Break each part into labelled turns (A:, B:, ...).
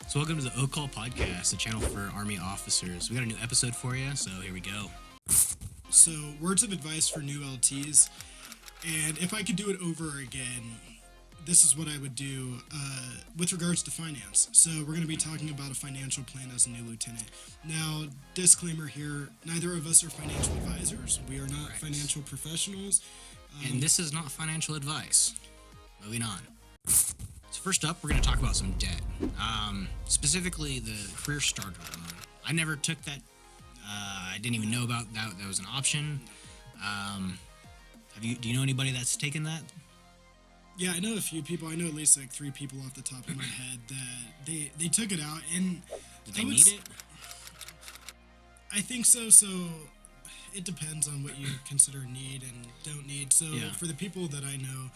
A: So welcome to the O-Call Podcast, the channel for Army officers. We got a new episode for you, so here we go.
B: So, words of advice for new LTs, and if I could do it over again, this is what I would do with regards to finance. So, we're going to be talking about a financial plan as a new lieutenant. Now, disclaimer here, neither of us are financial advisors. We are not financial professionals.
A: And this is not financial advice. Moving on. So first up, we're going to talk about some debt. Specifically, the career starter loan. I never took that. I didn't even know about that. That was an option. Do you know anybody that's taken that?
B: Yeah, I know a few people. I know at least like 3 people off the top of my head that they took it out. And
A: did they need it?
B: I think so. So it depends on what you consider need and don't need. So for the people that I know,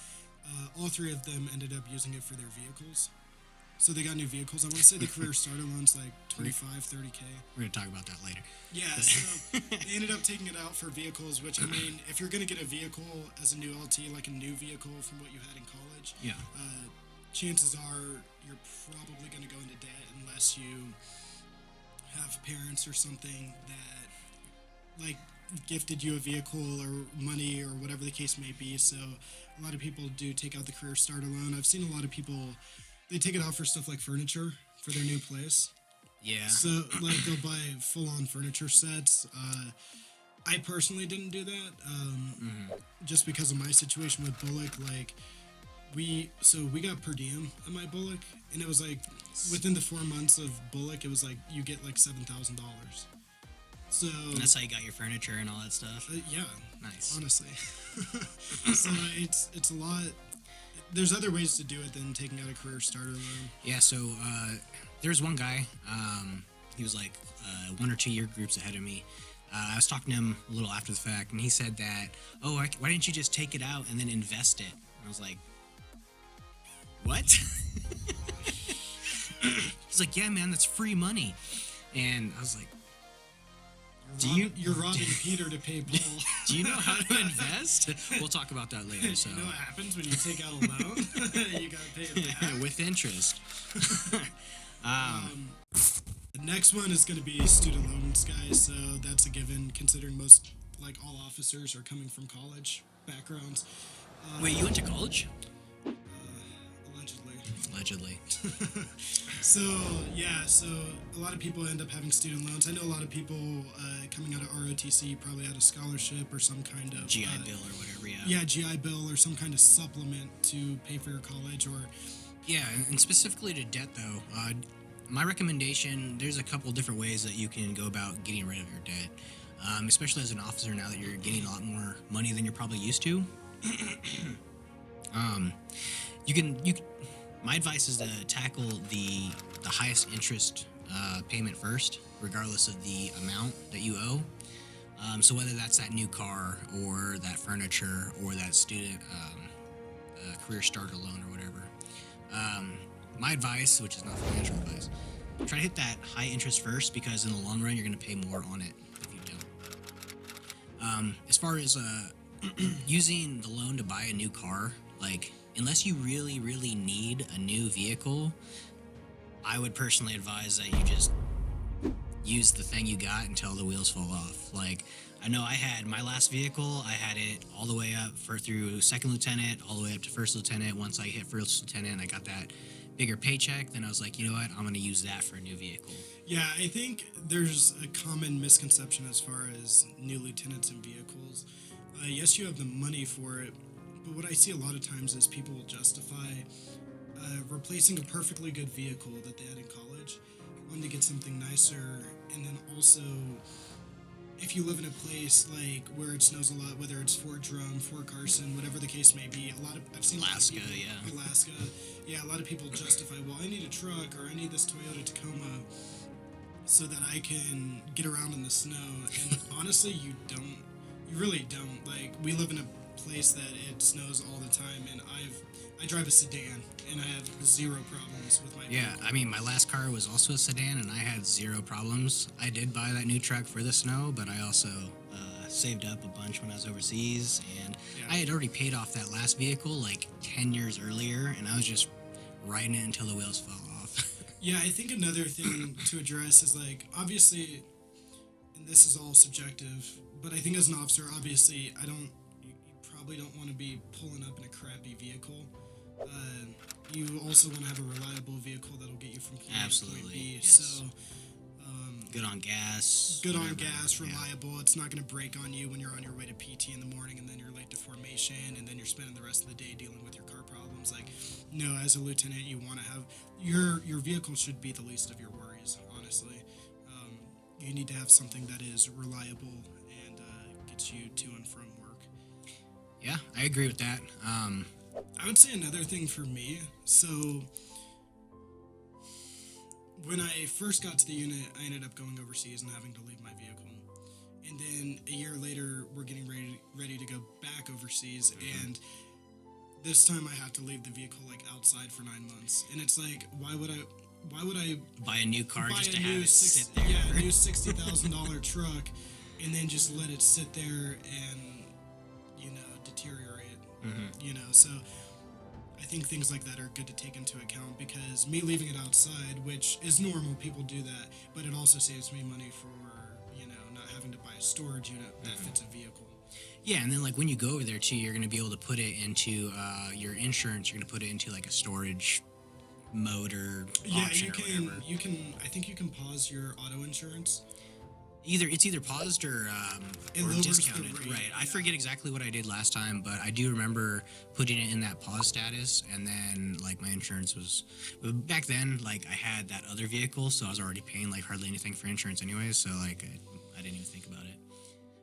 B: all 3 of them ended up using it for their vehicles. So they got new vehicles. I want to say the career starter loan's like 25, 30K.
A: We're going to talk about that later.
B: Yeah, so they ended up taking it out for vehicles, which, I mean, if you're going to get a vehicle as a new LT, like a new vehicle from what you had in college, chances are you're probably going to go into debt unless you have parents or something that, like, gifted you a vehicle or money or whatever the case may be. So a lot of people do take out the career starter loan. I've seen a lot of people, they take it out for stuff like furniture for their new place.
A: Yeah.
B: So like they'll buy full-on furniture sets. I personally didn't do that just because of my situation with BOLC. Like we got per diem at my BOLC, and it was like within the 4 months of BOLC, it was like you get like $7,000. So
A: and that's how you got your furniture and all that stuff.
B: Yeah,
A: nice.
B: Honestly, so it's a lot. There's other ways to do it than taking out a career starter loan.
A: Yeah. So there's one guy. He was like 1 or 2 year groups ahead of me. I was talking to him a little after the fact, and he said that, why didn't you just take it out and then invest it? And I was like, what? He's like, yeah, man, that's free money. And I was like,
B: you're robbing Peter to pay Paul.
A: Do you know how to invest? We'll talk about that later. So
B: you know what happens when you take out a loan? You gotta pay it back
A: with interest.
B: The next one is going to be student loans, guys. So that's a given, considering most, like all officers, are coming from college backgrounds.
A: Wait, you went to college?
B: Allegedly. So a lot of people end up having student loans. I know a lot of people coming out of ROTC probably had a scholarship or some kind of
A: GI Bill or whatever.
B: Yeah, GI Bill or some kind of supplement to pay for your college or.
A: Yeah, and specifically to debt though, my recommendation, there's a couple different ways that you can go about getting rid of your debt, especially as an officer now that you're getting a lot more money than you're probably used to. My advice is to tackle the highest interest payment first, regardless of the amount that you owe. So whether that's that new car or that furniture or that student career starter loan or whatever. My advice, which is not financial advice, try to hit that high interest first, because in the long run you're going to pay more on it if you don't. As far as using the loan to buy a new car, like, unless you really, really need a new vehicle, I would personally advise that you just use the thing you got until the wheels fall off. Like, I know I had my last vehicle, I had it all the way up through second lieutenant, all the way up to first lieutenant. Once I hit first lieutenant, I got that bigger paycheck. Then I was like, you know what, I'm going to use that for a new vehicle.
B: Yeah, I think there's a common misconception as far as new lieutenants and vehicles. Yes, you have the money for it, but what I see a lot of times is people will justify replacing a perfectly good vehicle that they had in college, wanting to get something nicer, and then also, if you live in a place like where it snows a lot, whether it's Fort Drum, Fort Carson, whatever the case may be, I've seen
A: Alaska,
B: a lot of people justify, well, I need a truck or I need this Toyota Tacoma so that I can get around in the snow. And honestly, you really don't. Like, we live in a place that it snows all the time, and I drive a sedan, and I have 0 problems with my vehicle.
A: I mean, my last car was also a sedan, and I had 0 problems. I did buy that new truck for the snow, but I also saved up a bunch when I was overseas, and I had already paid off that last vehicle like 10 years earlier, and I was just riding it until the wheels fell off.
B: Yeah, I think another thing to address is like obviously, and this is all subjective, but I think as an officer, obviously, you probably don't want to be pulling up in a crappy vehicle. Uh, you also want to have a reliable vehicle that'll get you from point A to point B.
A: Yes.
B: So
A: good on gas.
B: good on gas, reliable. It's not going to break on you when you're on your way to PT in the morning and then you're late to formation and then you're spending the rest of the day dealing with your car problems. Like, no, as a lieutenant, you want to have your vehicle should be the least of your worries. Honestly, you need to have something that is reliable and gets you to and from work.
A: Yeah, I agree with that.
B: I would say another thing for me. So when I first got to the unit, I ended up going overseas and having to leave my vehicle. And then a year later, we're getting ready to go back overseas, and this time I have to leave the vehicle like outside for 9 months. And it's like, why would I
A: buy a new car
B: buy
A: just
B: a
A: to have
B: new
A: it sit there?
B: a new $60,000 truck, and then just let it sit there and deteriorate. So I think things like that are good to take into account because me leaving it outside, which is normal, people do that, but it also saves me money for, not having to buy a storage unit that fits a vehicle.
A: Yeah, and then like when you go over there too, you're going to be able to put it into your insurance. You're going to put it into like a storage mode or option or whatever.
B: You can. I think you can pause your auto insurance.
A: It's either paused or discounted.
B: Rate,
A: right.
B: yeah.
A: I forget exactly what I did last time, but I do remember putting it in that pause status, and then like my insurance was back then. Like I had that other vehicle, so I was already paying like hardly anything for insurance anyways. So like I didn't even think about it.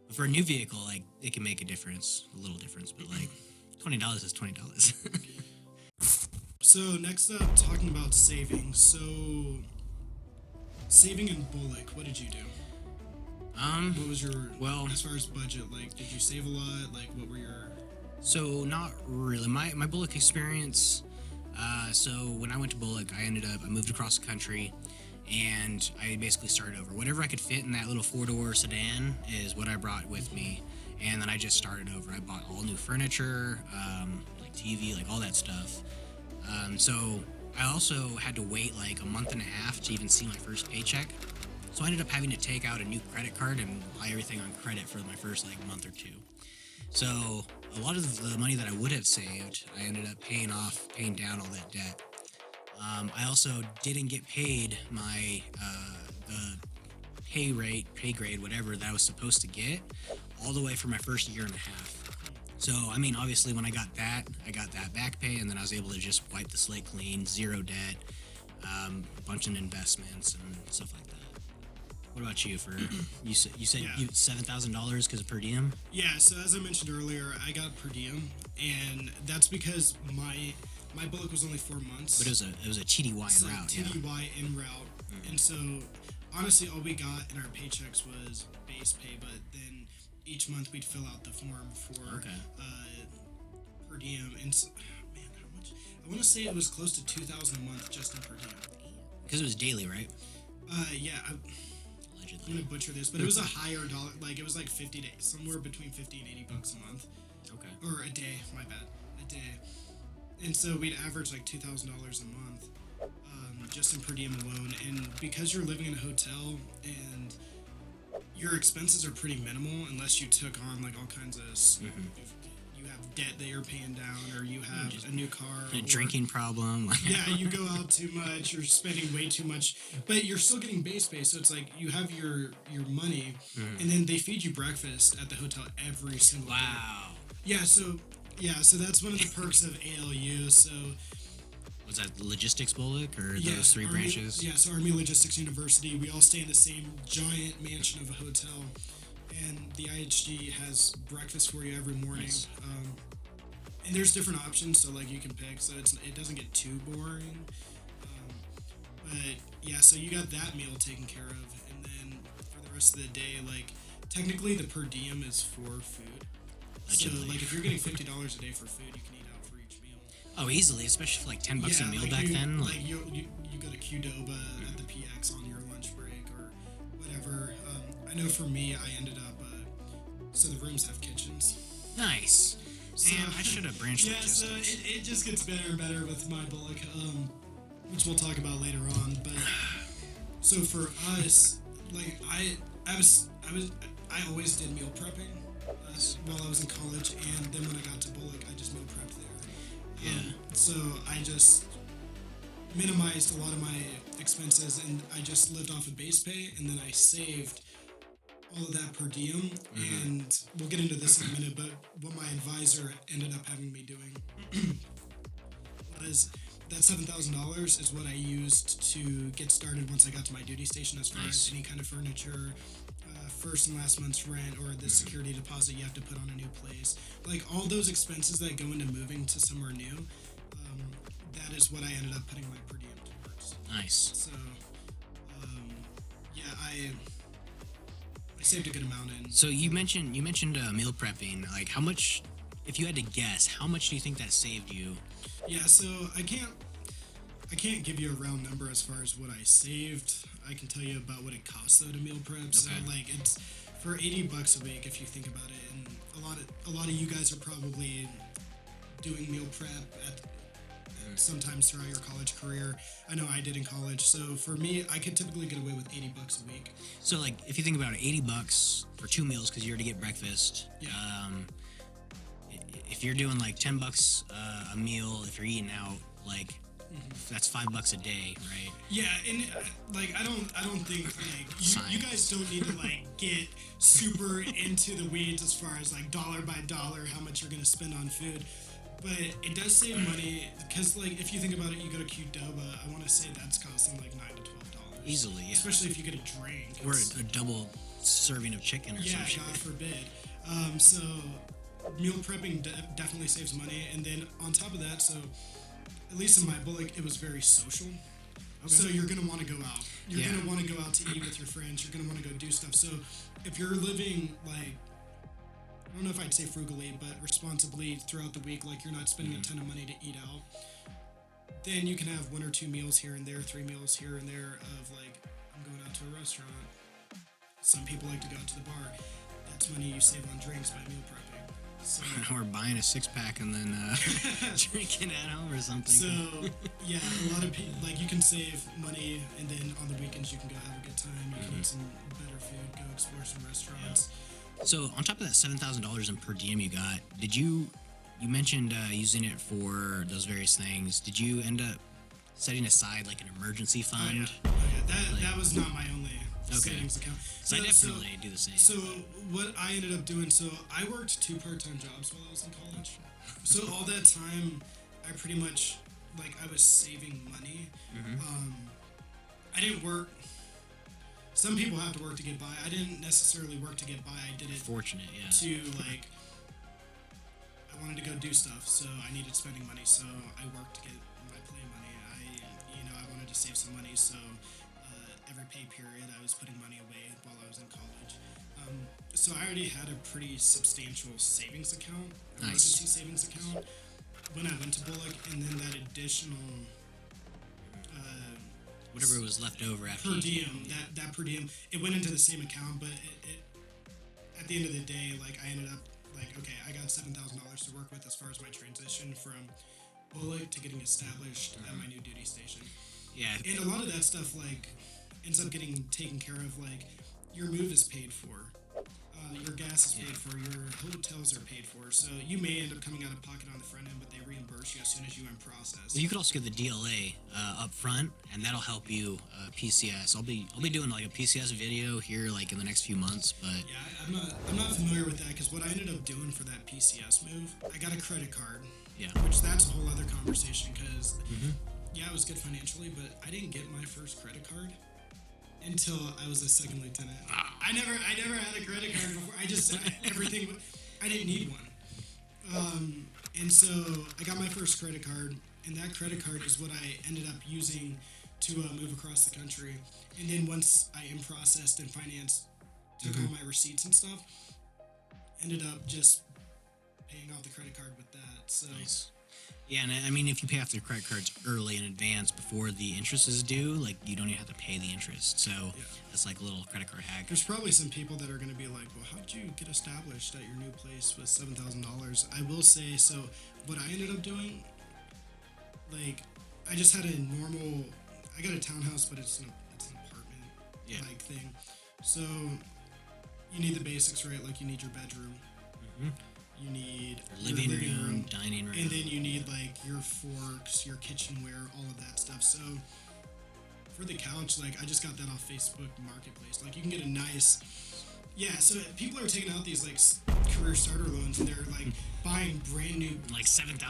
A: But for a new vehicle, like it can make a little difference. But like $20 is $20.
B: So next up, talking about saving. So saving in BOLC, what did you do? What was your, as far as budget, like, did you save a lot? Like, what were your...
A: So, not really. My BOLC experience, so when I went to BOLC, I moved across the country, and I basically started over. Whatever I could fit in that little 4-door sedan is what I brought with me, and then I just started over. I bought all new furniture, like TV, like all that stuff. So, I also had to wait like a month and a half to even see my first paycheck. So I ended up having to take out a new credit card and buy everything on credit for my first like month or two. So a lot of the money that I would have saved, I ended up paying down all that debt. I also didn't get paid my the pay grade, whatever that I was supposed to get, all the way for my first year and a half. So I mean, obviously, when I got that back pay, and then I was able to just wipe the slate clean, zero debt, a bunch of investments and stuff like that. What about you? You said you $7,000 because of per diem?
B: Yeah. So as I mentioned earlier, I got per diem, and that's because my BOLC was only 4 months.
A: But it was a TDY en route.
B: TDY en route, and so honestly, all we got in our paychecks was base pay. But then each month we'd fill out the form for per diem, and so, man, how much? I want to say it was close to $2,000 a month just in per diem.
A: Because it was daily, right?
B: Yeah. I'm gonna butcher this, but it was a higher dollar. Like it was like somewhere between $50 and $80 a month.
A: Okay.
B: Or a day. My bad. A day. And so we'd average like $2,000 a month, just in per diem alone. And because you're living in a hotel and your expenses are pretty minimal, unless you took on like all kinds of. You have debt that you're paying down, or you have a new car,
A: a drinking problem.
B: Yeah, you go out too much, you're spending way too much, but you're still getting base pay. So it's like you have your money, and then they feed you breakfast at the hotel every single day.
A: Wow.
B: Yeah, so that's one of the perks of ALU. So
A: was that logistics BOLC or those three branches?
B: Yeah, so Army Logistics University. We all stay in the same giant mansion of a hotel. And the IHG has breakfast for you every morning.
A: Nice.
B: And there's different options, so like you can pick, so it doesn't get too boring. But yeah, so you got that meal taken care of, and then for the rest of the day, like technically the per diem is for food.
A: Allegedly.
B: So like if you're getting $50 a day for food, you can eat out for each meal.
A: Oh, easily, especially for like $10 a meal
B: like
A: back then.
B: Like you go to Qdoba at the PX on your lunch break or whatever. I know for me, I ended up. So the rooms have kitchens.
A: Nice. So, I should have branched
B: it just gets better and better with my BOLC. which we'll talk about later on. But so for us, like I always did meal prepping while I was in college, and then when I got to Bullock, I just meal prepped there.
A: Yeah.
B: So I just minimized a lot of my expenses, and I just lived off of base pay, and then I saved all of that per diem. And we'll get into this in a minute, but what my advisor ended up having me doing was that $7,000 is what I used to get started once I got to my duty station, as far as any kind of furniture, first and last month's rent, or the security deposit you have to put on a new place. Like all those expenses that go into moving to somewhere new, that is what I ended up putting my per diem towards.
A: Nice.
B: So, yeah, I saved a good amount in.
A: So you mentioned meal prepping. Like, how much, if you had to guess, how much do you think that saved you?
B: Yeah, so I can't give you a round number as far as what I saved. I can tell you about what it costs though to meal prep. So like it's for $80 a week if you think about it, and a lot of you guys are probably doing meal prep at sometimes throughout your college career. I know I did in college. So for me, I could typically get away with $80 a week.
A: So like if you think about it, $80 for 2 meals because you're to get breakfast.
B: Yeah.
A: If you're doing like $10 a meal, if you're eating out, like that's $5 a day, right?
B: Yeah, and like I don't think like you guys don't need to like get super into the weeds as far as like dollar by dollar how much you're gonna spend on food, but it does save money because like if you think about it, you go to Qdoba, I want to say that's costing like $9 to $12
A: easily, yeah.
B: Especially if you get a drink
A: or a double serving of chicken or something.
B: Yeah, God forbid. So meal prepping definitely saves money, and then on top of that, so at least in my Bullock, it was very social. Okay. So you're gonna want to go out. You're gonna want to go out to eat with your friends. You're gonna want to go do stuff. So if you're living like, I don't know if I'd say frugally, but responsibly throughout the week, like you're not spending a ton of money to eat out, then you can have 1 or 2 meals here and there, 3 meals here and there of like, I'm going out to a restaurant. Some people like to go out to the bar. That's money you save on drinks by meal prepping. So,
A: or buying a 6-pack and then drinking at home or something.
B: So yeah, a lot of people like you can save money, and then on the weekends you can go have a good time. You can eat some better food, go explore some restaurants.
A: Yeah. So on top of that $7,000 in per diem you got, did you mentioned using it for those various things? Did you end up setting aside like an emergency fund?
B: Oh yeah. That was not my only savings account.
A: So I definitely do the same.
B: So what I ended up doing, so I worked 2 part-time jobs while I was in college. So all that time, I pretty much, like, I was saving money. I didn't work. Some people have to work to get by. I didn't necessarily work to get by. I did it
A: fortunate, yeah.
B: to, like, I wanted to go do stuff, so I needed spending money, so I worked to get my play money. I wanted to save some money, so every pay period I was putting money away while I was in college. So I already had a pretty substantial savings account, emergency savings account, when I went to Bullock, and then that additional
A: whatever was left over after
B: per diem, that per diem, it went into the same account, but it at the end of the day, like I ended up like, okay, I got $7,000 to work with as far as my transition from Bullock to getting established at my new duty station.
A: Yeah,
B: and a lot of that stuff like ends up getting taken care of. Like your move is paid for, your gas is paid for, your hotels are paid for. So you may end up coming out of pocket on the front end, but they reimburse you as soon as you in process.
A: You could also get the DLA up front, and that'll help you PCS. I'll be doing like a PCS video here like in the next few months, but
B: yeah, I'm not familiar with that because what I ended up doing for that PCS move, I got a credit card.
A: Yeah,
B: which that's a whole other conversation because yeah, I was good financially, but I didn't get my first credit card until I was a second lieutenant. I never had a credit card before. I didn't need one. And so I got my first credit card, and that credit card is what I ended up using to move across the country. And then once I processed and financed, took all my receipts and stuff, ended up just paying off the credit card with that. So.
A: Nice. Yeah, and I mean, if you pay off the credit cards early in advance before the interest is due, like you don't even have to pay the interest. So that's like a little credit card hack.
B: There's probably some people that are going to be like, well, how did you get established at your new place with $7,000? I will say, so what I ended up doing, like, I just had a normal. I got a townhouse, but it's an apartment like thing. So you need the basics, right? Like you need your bedroom. You need
A: your living room, dining room,
B: and then you need like your forks, your kitchenware, all of that stuff. So for the couch, like I just got that off Facebook Marketplace. Like you can get a nice, so people are taking out these like career starter loans, and they're like buying brand new
A: like $7,000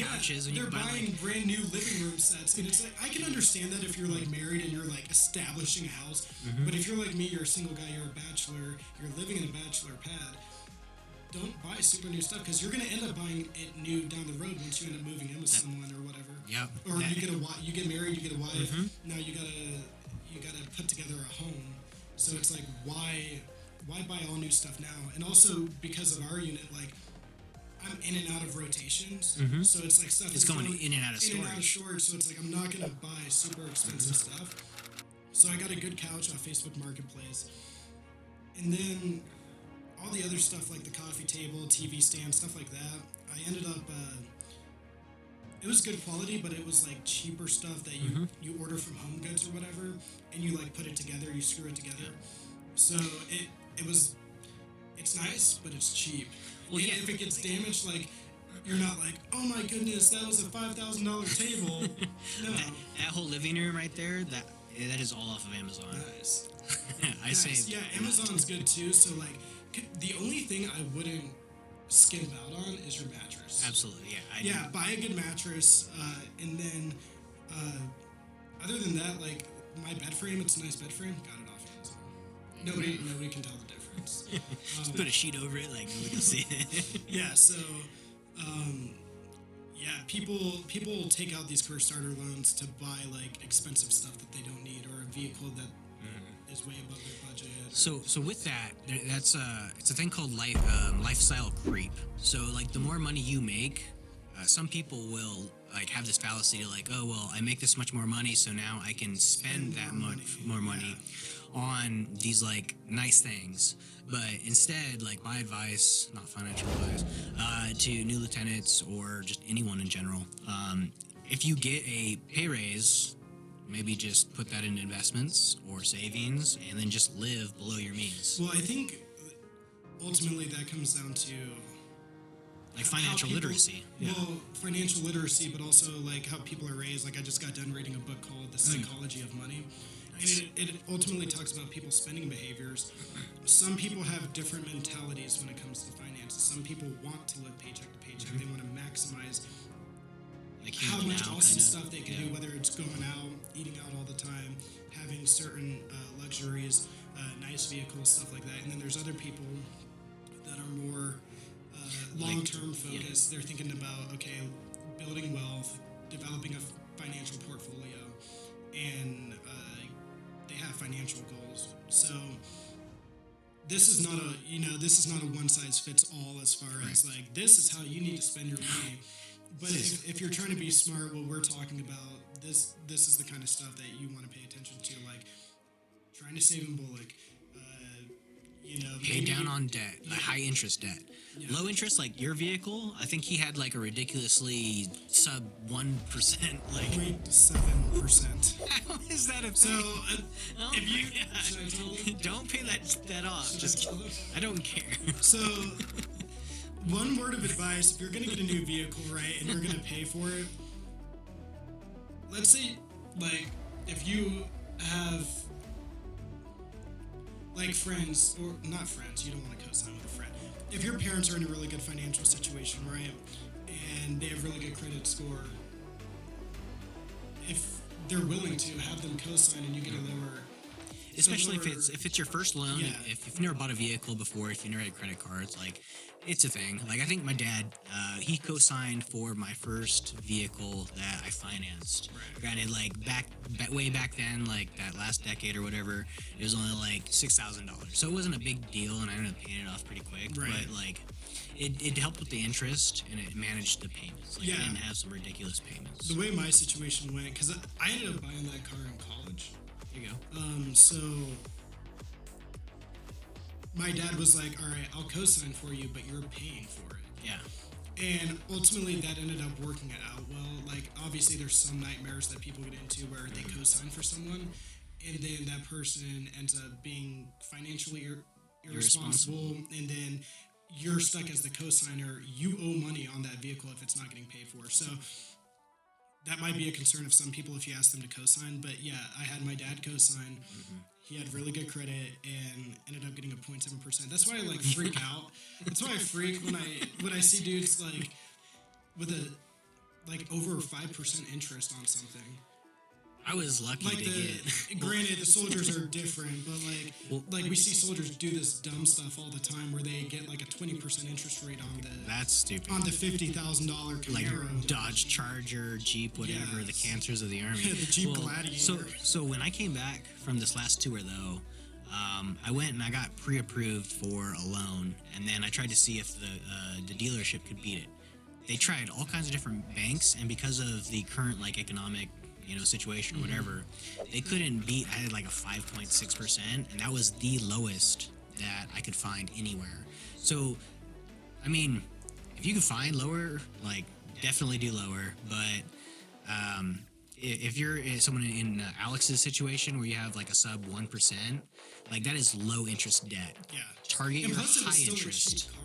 A: couches.
B: And they're buying
A: like
B: brand new living room sets, and it's like I can understand that if you're like married and you're like establishing a house, but if you're like me, you're a single guy, you're a bachelor, you're living in a bachelor pad. Don't buy super new stuff because you're gonna end up buying it new down the road once you end up moving in with someone or whatever.
A: Yep.
B: Or you get married, you get a wife. Now you gotta put together a home. So it's like why buy all new stuff now? And also because of our unit, like I'm in and out of rotations, so it's like stuff.
A: It's going in and out of
B: storage. So it's like I'm not gonna buy super expensive stuff. So I got a good couch on Facebook Marketplace, and then all the other stuff like the coffee table, TV stand, stuff like that. I ended up. It was good quality, but it was like cheaper stuff that you order from Home Goods or whatever, and you like put it together, you screw it together. So it's nice, but it's cheap. Well, yeah. If it gets damaged, like you're not like, oh my goodness, that was a $5,000 table. No,
A: that whole living room right there, that is all off of Amazon.
B: Nice.
A: I saved.
B: Yeah, Amazon's good too. So like, the only thing I wouldn't skimp out on is your mattress.
A: Absolutely, yeah.
B: Buy a good mattress, and then other than that, like my bed frame, it's a nice bed frame. Got it off Amazon. Nobody can tell the difference.
A: Just put a sheet over it, like nobody can see it.
B: Yeah. So, people take out these career starter loans to buy like expensive stuff that they don't need, or a vehicle that is way above their budget.
A: So with that, it's a thing called lifestyle creep. So like the more money you make, some people will like have this fallacy to like, oh well, I make this much more money, so now I can spend that much more money on these like nice things. But instead, like my advice, not financial advice, to new lieutenants or just anyone in general, if you get a pay raise, maybe just put that in investments or savings, and then just live below your means.
B: Well, I think ultimately that comes down to
A: like financial literacy.
B: Well, financial literacy, but also like how people are raised. Like I just got done reading a book called The Psychology of Money. Nice. And it ultimately talks about people's spending behaviors. Some people have different mentalities when it comes to finances. Some people want to live paycheck to paycheck. They want to maximize like how much awesome stuff they can do, whether it's going out, eating out all the time, having certain luxuries, nice vehicles, stuff like that. And then there's other people that are more long-term focused. They're thinking about, okay, building wealth, developing a financial portfolio, and they have financial goals. So this is not a one-size-fits-all as far as like this is how you need to spend your money. But if you're trying to be smart, what we're talking about, this is the kind of stuff that you want to pay attention to, like trying to save in BOLC,
A: pay down on debt, high interest debt. Yeah. Low interest, like your vehicle, I think he had like a ridiculously sub 1%, like
B: 0.7%.
A: How is that a thing?
B: So if you
A: don't pay that off. I don't care.
B: So one word of advice: if you're gonna get a new vehicle, right, and you're gonna pay for it, let's say, like, if you have like friends, or not friends, you don't want to co-sign with a friend. If your parents are in a really good financial situation, right, and they have really good credit score, if they're willing to have them co-sign and you get a lower,
A: especially if it's your first loan, if you've never bought a vehicle before, if you never had credit cards, like it's a thing. Like I think my dad, he co-signed for my first vehicle that I financed. Right. Granted, like way back then, like that last decade or whatever, it was only like $6,000. So it wasn't a big deal, and I ended up paying it off pretty quick. Right. But like, it helped with the interest, and it managed the payments. Like I didn't have some ridiculous payments.
B: The way my situation went, because I ended up buying that car in college.
A: There you go.
B: So my dad was like, all right, I'll co-sign for you, but you're paying for it.
A: Yeah.
B: And ultimately, that ended up working out well. Like, obviously, there's some nightmares that people get into where they co-sign for someone, and then that person ends up being financially irresponsible, and then you're stuck as the co-signer. You owe money on that vehicle if it's not getting paid for. So that might be a concern of some people if you ask them to co-sign. But yeah, I had my dad co-sign. He had really good credit and ended up getting a 0.7%. That's why I like freak out. That's why I freak when I see dudes like with a like over 5% interest on something.
A: I was lucky
B: Like
A: to get.
B: granted, the soldiers are different, but like we see soldiers do this dumb stuff all the time where they get like a 20% interest rate on the
A: That's stupid.
B: on the $50,000
A: Like
B: Camaro.
A: Dodge Charger, Jeep, whatever, the cancers of the army.
B: The Jeep Gladiator.
A: So when I came back from this last tour, though, I went and I got pre-approved for a loan, and then I tried to see if the dealership could beat it. They tried all kinds of different banks, and because of the current like economic situation or whatever, they couldn't beat. I had like a 5.6%, and that was the lowest that I could find anywhere. So, I mean, if you can find lower, like definitely do lower. But if you're someone in Alex's situation where you have like a sub 1%, like that is low interest debt.
B: Yeah.
A: Target
B: And
A: your
B: plus it was
A: high
B: still
A: interest.
B: a cheap car.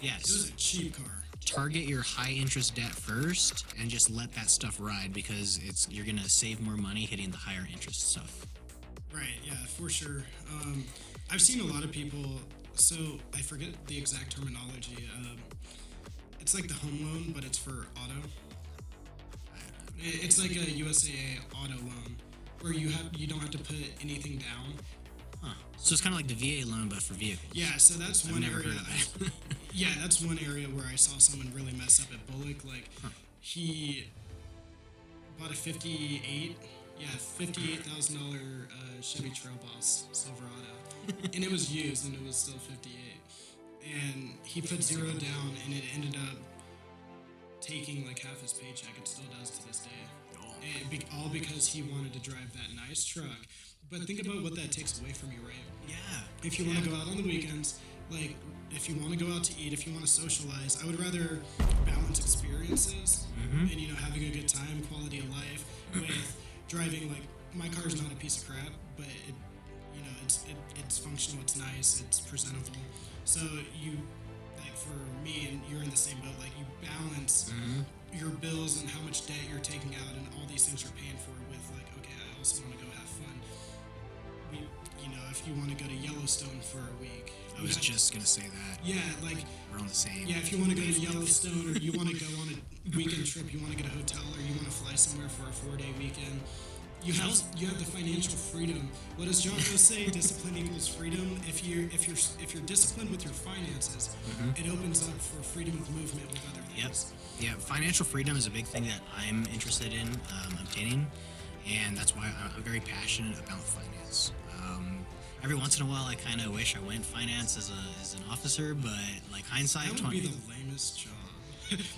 A: Yes.
B: It was a cheap car.
A: Target your high interest debt first and just let that stuff ride, because you're gonna save more money hitting the higher interest stuff.
B: Right, yeah, for sure. I've seen a lot of people, so I forget the exact terminology. It's like the home loan, but it's for auto. It's like a USAA auto loan where you don't have to put anything down.
A: Huh. So it's kind of like the VA loan, but for vehicles.
B: Yeah, so that's
A: I've
B: one
A: never
B: area.
A: heard of that.
B: Yeah, that's one area where I saw someone really mess up at BOLC. Like, he bought a $58,000 Chevy Trail Boss Silverado, and it was used, and it was still 58. And he put zero down, and it ended up taking like half his paycheck. It still does to this day. All because he wanted to drive that nice truck. But think about what that takes away from you, right?
A: Yeah.
B: If you want to go out on the weekends, like if you want to go out to eat, if you want to socialize, I would rather balance experiences and having a good time, quality of life, with driving. Like, my car's not a piece of crap, but it's functional, it's nice, it's presentable. So you, like, for me, and you're in the same boat, like you balance your bills and how much debt you're taking out and all these things you're paying for with, like, okay, I also want to go have fun. If you want to go to Yellowstone for a week.
A: I was just gonna say that.
B: Yeah, like,
A: we're on the same.
B: yeah, if you want to go to Yellowstone, or you want to go on a weekend trip, you want to get a hotel, or you want to fly somewhere for a 4-day weekend, you have the financial freedom. What does John Doe say? Discipline equals freedom. If you're disciplined with your finances, it opens up for freedom of movement with other things.
A: Yep. Yeah, financial freedom is a big thing that I'm interested in obtaining, and that's why I'm very passionate about finance. Every once in a while, I kind of wish I went finance as an officer, but like hindsight,
B: That would be the lamest job.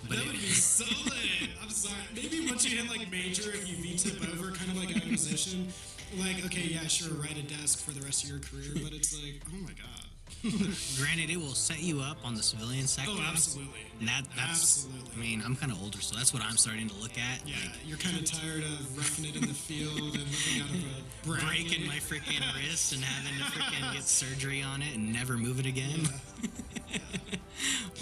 A: But
B: that would be so lame. I'm sorry. Maybe once you hit like major, if you V-tip over, kind of like acquisition, like, okay, yeah, sure, ride a desk for the rest of your career, but it's like, oh my god.
A: Granted, it will set you up on the civilian sector.
B: Oh, absolutely.
A: And that's
B: absolutely.
A: I mean, I'm kind of older, so that's what I'm starting to look at.
B: Yeah,
A: like,
B: you're kind of tired of roughing it in the field and looking out of a
A: breaking my freaking wrist and having to freaking get surgery on it and never move it again.
B: Yeah.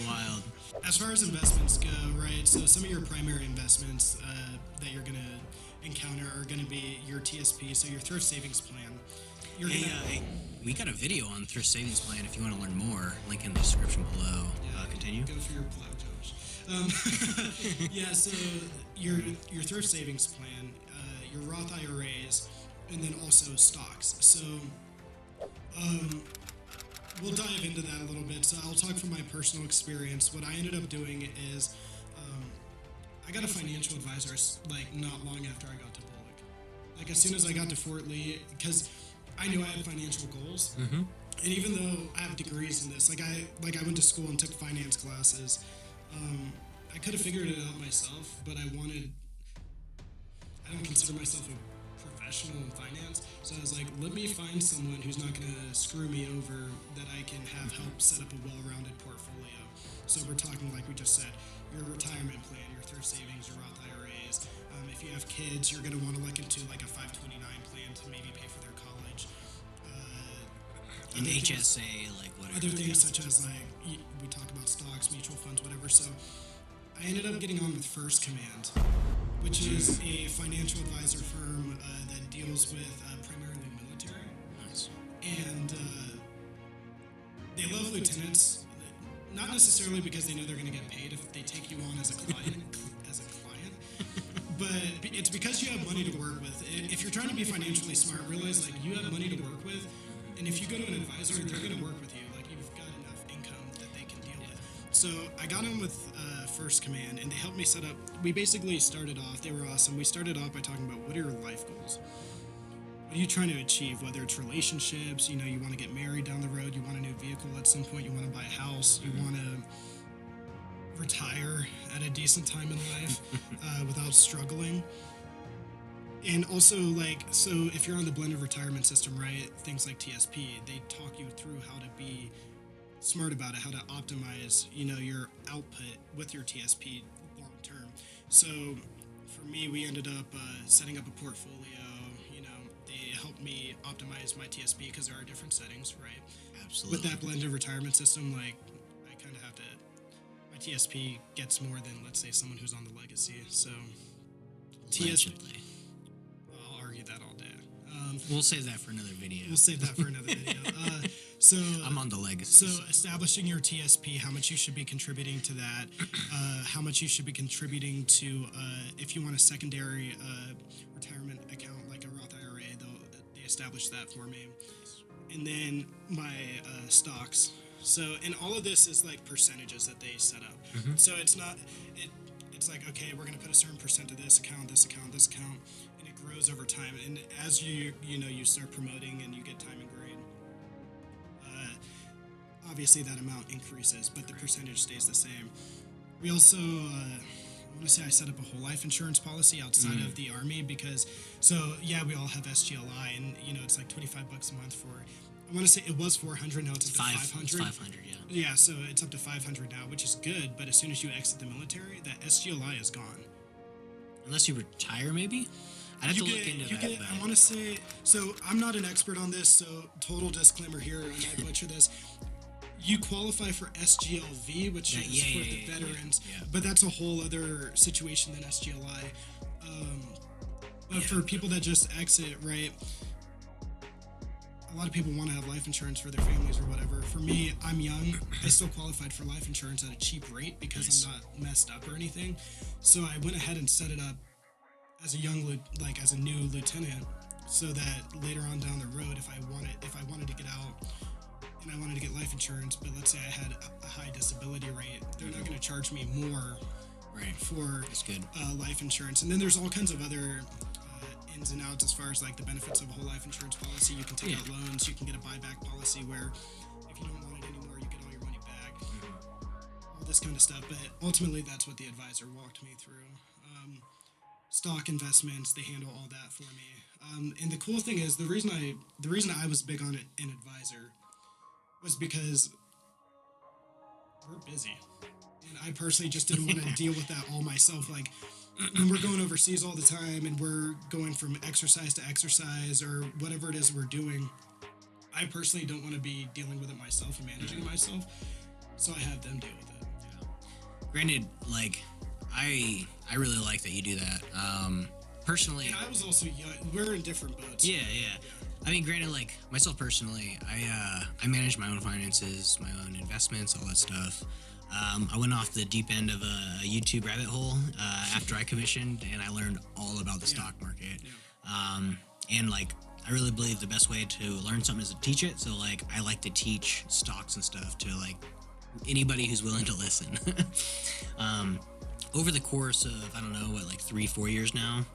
A: Wild.
B: As far as investments go, right, so some of your primary investments that you're going to encounter are going to be your TSP, so your thrift savings plan.
A: Hey, we got a video on thrift savings plan if you want to learn more. Link in the description below. Continue.
B: Go for your plug, Josh. Yeah, so your thrift savings plan, your Roth IRAs, and then also stocks. So we'll dive into that a little bit. So I'll talk from my personal experience. What I ended up doing is I got a financial advisor like not long after I got to BOLC. Like as soon as I got to Fort Lee, because I knew I had financial goals. And even though I have degrees in this, like I went to school and took finance classes, I could have figured it out myself, but I don't consider myself a professional professional in finance. So I was like, let me find someone who's not going to screw me over, that I can have help set up a well-rounded portfolio. So we're talking, like we just said, your retirement plan, your thrift savings, your Roth IRAs. If you have kids, you're going to want to look into like a 529 plan to maybe pay for their college.
A: An HSA, like whatever.
B: Other things such as like we talk about stocks, mutual funds, whatever. So I ended up getting on with First Command, which is a financial advisor firm that deals with primarily military.
A: Nice.
B: And they love lieutenants, not necessarily because they know they're going to get paid if they take you on as a client, but it's because you have money to work with. If you're trying to be financially smart, realize like you have money to work with, and if you go to an advisor, they're going to work with you. Like you've got enough income that they can deal with. So I got on with First Command, and they helped me set up. We basically started off. They were awesome. We started off by talking about what are your life goals. What are you trying to achieve? Whether it's relationships, you want to get married down the road, you want a new vehicle at some point, you want to buy a house, you want to retire at a decent time in life without struggling. And also, so if you're on the blended retirement system, right, things like TSP, they talk you through how to be smart about it, how to optimize, your output with your TSP long term. So for me, we ended up setting up a portfolio. They helped me optimize my TSP because there are different settings, right?
A: Absolutely.
B: With that blended retirement system, I kind of have to. My TSP gets more than, let's say, someone who's on the legacy. So
A: Allegedly.
B: I'll argue that all day.
A: We'll save that for another video.
B: So
A: I'm on the legacy.
B: So establishing your TSP, how much you should be contributing to that, how much you should be contributing to, if you want a secondary retirement account like a Roth IRA, they establish that for me. And then my stocks. So, and all of this is like percentages that they set up. Mm-hmm. So it's not, it's like, okay, we're going to put a certain percent to this account, this account, this account, and it grows over time. And as you start promoting and you get time and grade, obviously that amount increases, but the percentage stays the same. We also, I want to say I set up a whole life insurance policy outside of the Army because, we all have SGLI, and it's like $25 a month for, I want to say it was 400, now it's up to 500.
A: It's 500, yeah.
B: Yeah, so it's up to 500 now, which is good, but as soon as you exit the military, that SGLI is gone.
A: Unless you retire, maybe? I'd have to look into that.
B: I want to say, so I'm not an expert on this, so total disclaimer here, I might butcher this. You qualify for SGLV, which is for the veterans, but that's a whole other situation than SGLI. But for people that just exit, right, a lot of people want to have life insurance for their families or whatever. For me, I'm young. I still qualified for life insurance at a cheap rate because I'm not messed up or anything. So I went ahead and set it up as as a new lieutenant, so that later on down the road, if I wanted to get out and I wanted to get life insurance, but let's say I had a high disability rate, they're not going to charge me more for life insurance. And then there's all kinds of other ins and outs as far as like the benefits of a whole life insurance policy. You can take out loans, you can get a buyback policy where if you don't want it anymore, you get all your money back, all this kind of stuff. But ultimately, that's what the advisor walked me through. Stock investments, they handle all that for me. And the cool thing is, the reason I was big on an advisor was because we're busy, and I personally just didn't want to deal with that all myself. Like, when we're going overseas all the time and we're going from exercise to exercise or whatever it is we're doing, I personally don't want to be dealing with it myself and managing it myself, so I have them deal with it.
A: Yeah. Granted, I really like that you do that. Personally,
B: and I was also young. We're in different boats.
A: Yeah. I mean, granted, myself personally, I manage my own finances, my own investments, all that stuff. I went off the deep end of a YouTube rabbit hole after I commissioned, and I learned all about the stock market. Yeah. And I really believe the best way to learn something is to teach it. So I like to teach stocks and stuff to anybody who's willing to listen. Over the course of 3-4 years now,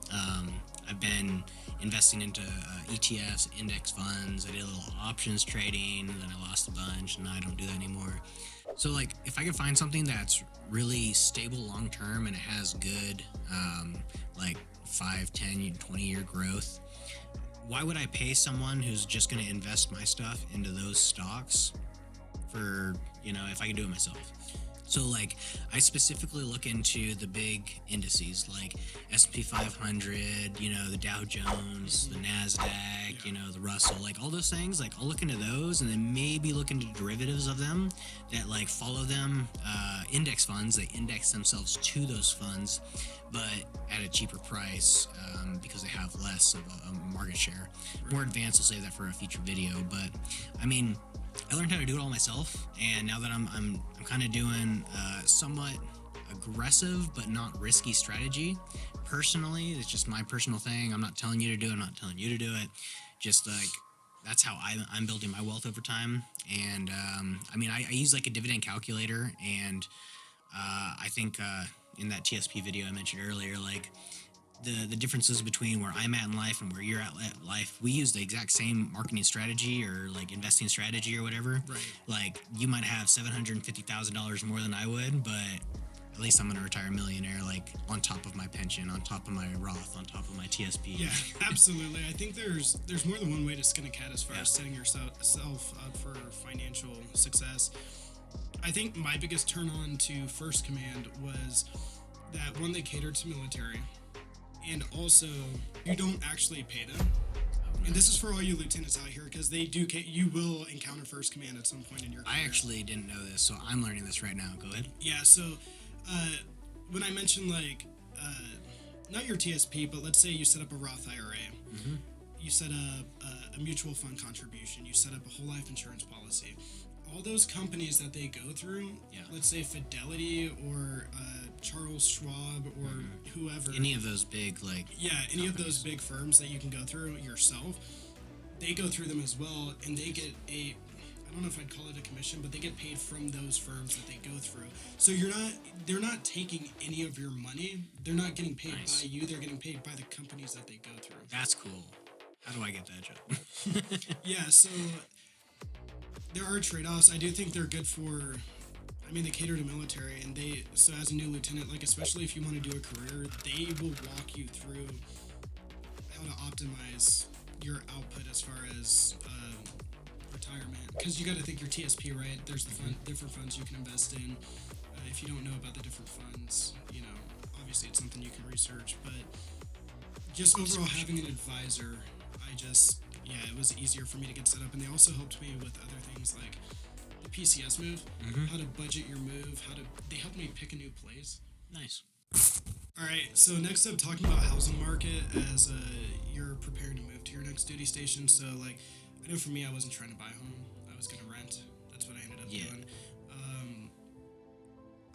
A: I've been investing into ETFs, index funds. I did a little options trading, and then I lost a bunch, and now I don't do that anymore. So if I can find something that's really stable long term and it has good 5, 10, 20 year growth, why would I pay someone who's just going to invest my stuff into those stocks for, if I can do it myself? So like I specifically look into the big indices like S&P 500, the Dow Jones, the NASDAQ, the Russell, like all those things. Like I'll look into those and then maybe look into derivatives of them that like follow them, index funds. They index themselves to those funds, but at a cheaper price because they have less of a market share. More advanced, I'll save that for a future video. But I mean, I learned how to do it all myself, and now that I'm kind of doing somewhat aggressive but not risky strategy. Personally, it's just my personal thing. I'm not telling you to do it. I'm not telling you to do it. Just like that's how I'm building my wealth over time. And I use like a dividend calculator, and I think in that TSP video I mentioned earlier, like the differences between where I'm at in life and where you're at in life, we use the exact same marketing strategy or like investing strategy or whatever.
B: Right.
A: Like you might have $750,000 more than I would, but at least I'm going to retire a millionaire, like on top of my pension, on top of my Roth, on top of my TSP.
B: Yeah, absolutely. I think there's more than one way to skin a cat as far as setting yourself up for financial success. I think my biggest turn on to First Command was that one, they catered to military. And also, you don't actually pay them. And this is for all you lieutenants out here, because you will encounter First Command at some point in your career.
A: I actually didn't know this, so I'm learning this right now. Go ahead.
B: Yeah, so when I mentioned, like, not your TSP, but let's say you set up a Roth IRA. Mm-hmm. You set up a mutual fund contribution. You set up a whole life insurance policy. All those companies that they go through, let's say Fidelity or Charles Schwab or whoever.
A: Any of those big, like...
B: Yeah, any of those big firms that you can go through yourself, they go through them as well, and they get I don't know if I'd call it a commission, but they get paid from those firms that they go through. So they're not taking any of your money. They're not getting paid by you. They're getting paid by the companies that they go through.
A: That's cool. How do I get that job?
B: Yeah, so... There are trade-offs. I do think they're good for, they cater to military, and so as a new lieutenant, like, especially if you want to do a career, they will walk you through how to optimize your output as far as retirement. Because you got to think your TSP, right? There's the different funds you can invest in. If you don't know about the different funds, obviously it's something you can research, but just overall having an advisor, it was easier for me to get set up, and they also helped me with other things like the PCS move, how to budget your move, they helped me pick a new place.
A: Nice.
B: All right, so next up, talking about housing market as you're preparing to move to your next duty station. So, like, I know for me, I wasn't trying to buy a home. I was going to rent. That's what I ended up doing.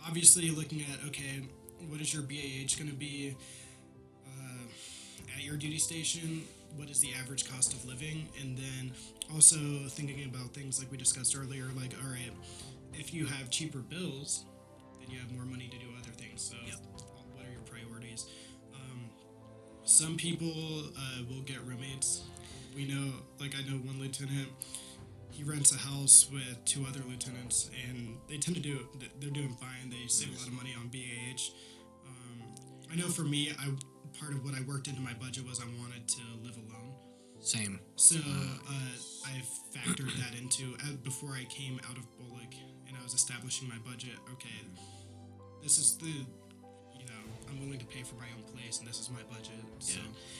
B: Obviously, looking at, okay, what is your BAH going to be at your duty station? What is the average cost of living? And then also thinking about things like we discussed earlier, like, all right, if you have cheaper bills, then you have more money to do other things. So what are your priorities? Some people will get roommates. I know one lieutenant, he rents a house with two other lieutenants, and they tend to they're doing fine. They save a lot of money on BAH. I know for me, part of what I worked into my budget was I wanted to live alone.
A: Same.
B: So I factored that into before I came out of BOLC and I was establishing my budget. Okay, this is I'm willing to pay for my own place, and this is my budget.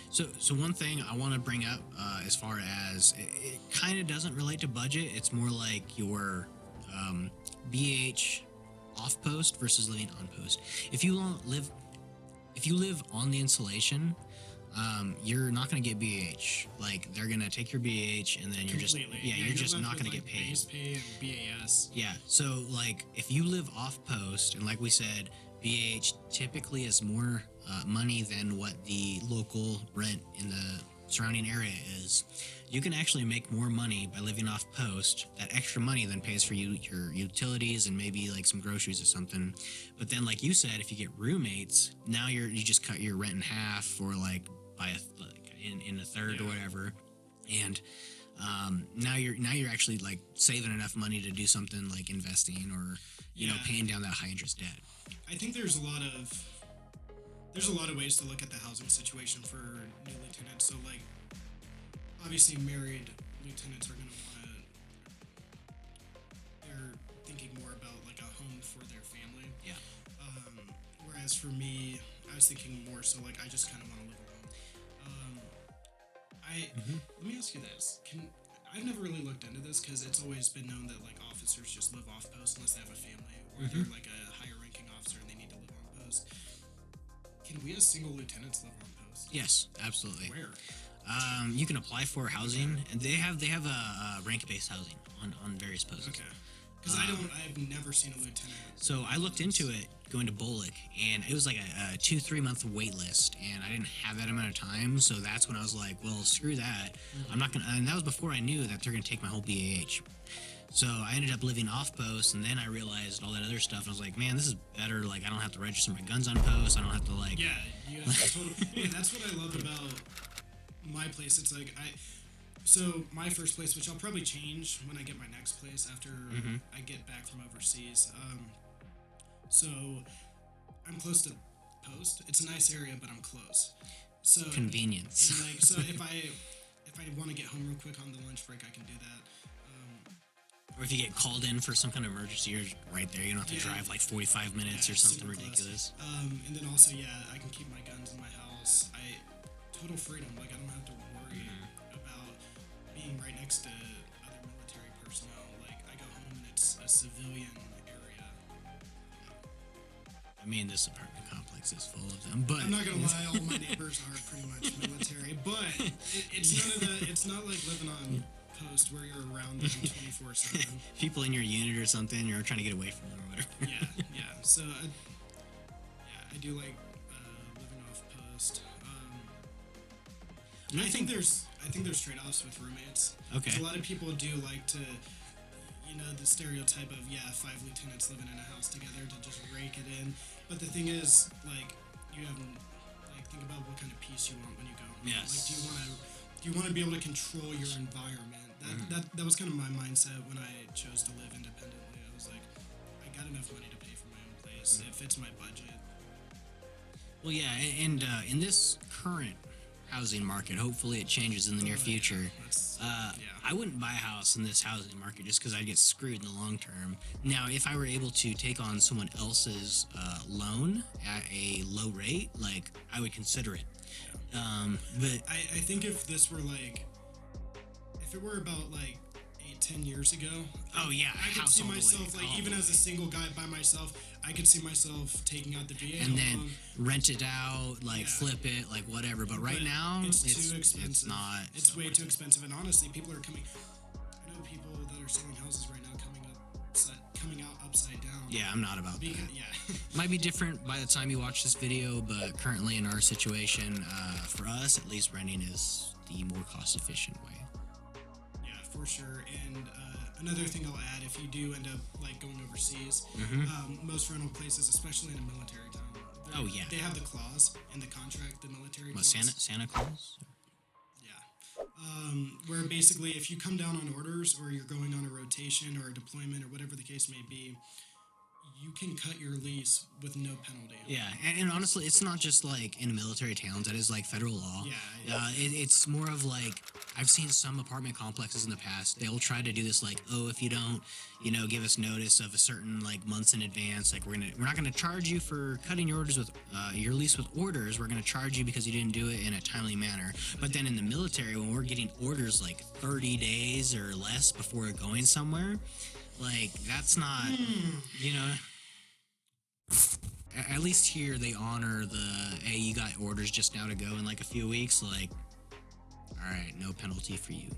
A: So one thing I want to bring up as far as it kind of doesn't relate to budget. It's more like your BH off post versus living on post. If you live on the installation, you're not going to get BAH. Like, they're going to take your BAH, and then you're just not going to get paid.
B: Base pay and BAS.
A: Yeah. So, like, if you live off post, and like we said, BAH typically is more money than what the local rent in the surrounding area is. You can actually make more money by living off post. That extra money then pays for your utilities and maybe like some groceries or something. But then, like you said, if you get roommates, now you just cut your rent in half, or like by in a third or whatever, and now you're actually like saving enough money to do something like investing or paying down that high interest debt.
B: I think there's a lot of ways to look at the housing situation for new lieutenants. So, like, obviously married lieutenants are going to want to, they're thinking more about like a home for their family.
A: Yeah.
B: Whereas for me, I was thinking more so like I just kind of want to live alone. Let me ask you this: I've never really looked into this because it's always been known that like officers just live off post unless they have a family or they're like a higher ranking officer and they need to live on post. Can we as single lieutenants live on post?
A: Yes, absolutely.
B: Where?
A: You can apply for housing, and they have a rank-based housing on various posts.
B: Okay. Because I've never seen a lieutenant.
A: So I looked into it going to BOLC, and it was like a 2-3 month wait list, and I didn't have that amount of time. So that's when I was like, well, screw that. I'm not gonna. And that was before I knew that they're gonna take my whole BAH. So I ended up living off post, and then I realized all that other stuff. And I was like, man, this is better. Like, I don't have to register my guns on post. I don't have to like.
B: Yeah, you have to totally. Hey, that's what I love about my place. It's like So my first place, which I'll probably change when I get my next place after I get back from overseas. So I'm close to post. It's a nice area, but I'm close. So
A: Convenience.
B: And like, so if I want to get home real quick on the lunch break, I can do that.
A: Or if you get called in for some kind of emergency, you're right there. You don't have to drive like 45 minutes or something ridiculous.
B: And then also, I can keep my guns in my house. Total freedom. Like, I don't have to worry about being right next to other military personnel. Like, I go home and it's a civilian area.
A: I mean, this apartment complex is full of them, but
B: I'm not gonna lie, all my neighbors are pretty much military. But it's none of the. It's not like living on post where you're around them 24/7.
A: people in your unit or something, you're trying to get away from them or whatever.
B: Yeah. So, I do like living off post. I think there's trade-offs with roommates.
A: Okay.
B: 'Cause a lot of people do like to, the stereotype of 5 lieutenants living in a house together to just rake it in. But the thing is, like, you have think about what kind of peace you want when you go home.
A: Yes.
B: Like, do you want to be able to control your environment? That was kind of my mindset when I chose to live independently. I was like, I got enough money to pay for my own place. It fits my budget.
A: Well, yeah, and in this current housing market, hopefully it changes in the near future. I wouldn't buy a house in this housing market just because I'd get screwed in the long term. Now, if I were able to take on someone else's loan at a low rate, like, I would consider it. But
B: I think if this were if it were about 8-10 years ago,
A: oh yeah,
B: I could see myself even as a single guy by myself, I could see myself taking out the VA
A: and then rent it out, flip it, whatever. But right now,
B: it's too expensive.
A: It's not.
B: It's way too expensive, and honestly, people are coming. I know people that are selling houses right now coming out upside down.
A: Yeah, I'm not about that.
B: Yeah.
A: Might be different by the time you watch this video, but currently in our situation, for us at least, renting is the more cost-efficient way.
B: Yeah, for sure. And another thing I'll add, if you do end up going overseas, most rental places, especially in a military town, they have the clause in the contract, the military clause.
A: Santa Claus?
B: Yeah. Where basically if you come down on orders or you're going on a rotation or a deployment or whatever the case may be, you can cut your lease with no penalty.
A: Yeah, and honestly, it's not just in military towns. That is federal law.
B: Yeah.
A: It's more of I've seen some apartment complexes in the past. They'll try to do this if you don't, give us notice of a certain months in advance, we're not gonna charge you for cutting your orders with your lease with orders. We're gonna charge you because you didn't do it in a timely manner. But then in the military, when we're getting orders 30 days or less before going somewhere. That's not, at least here they honor hey, you got orders just now to go in a few weeks, all right, no penalty for you.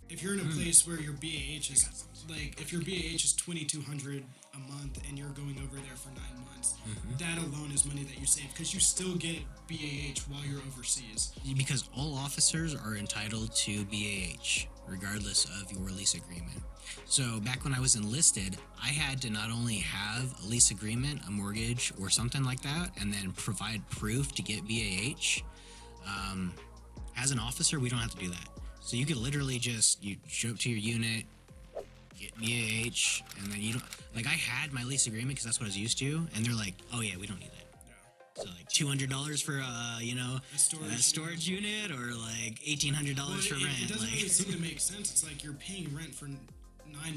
B: If you're in a place where your BAH is, if your BAH is $2,200 a month and you're going over there for 9 months, that alone is money that you save because you still get BAH while you're overseas.
A: Because all officers are entitled to BAH, regardless of your lease agreement. So back when I was enlisted, I had to not only have a lease agreement, a mortgage, or something like that, and then provide proof to get BAH. As an officer, we don't have to do that. So you could literally you show up to your unit, get BAH, and then you don't. I had my lease agreement because that's what I was used to, and they're like, oh yeah, we don't need that.
B: Yeah.
A: So like $200 for a storage unit, or like $1,800 for rent.
B: It doesn't
A: like
B: really seem to make sense. It's like you're paying rent for 9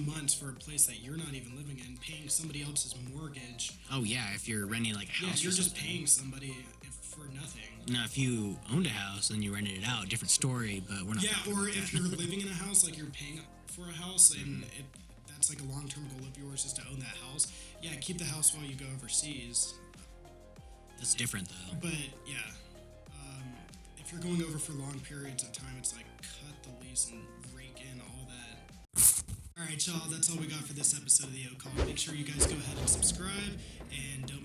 B: months for a place that you're not even living in, paying somebody else's mortgage.
A: Oh yeah, if you're renting like a house,
B: you're
A: or
B: just
A: something.
B: paying somebody for nothing.
A: Now, if you owned a house and you rented it out, different story. But we're not.
B: Yeah, or if you're living in a house, like you're paying for a house, and that's like a long-term goal of yours is to own that house. Yeah, keep the house while you go overseas.
A: That's different though.
B: But yeah, if you're going over for long periods of time, it's like cut the lease and rake in all that. All right, y'all, that's all we got for this episode of the O Call. Make sure you guys go ahead and subscribe, and don't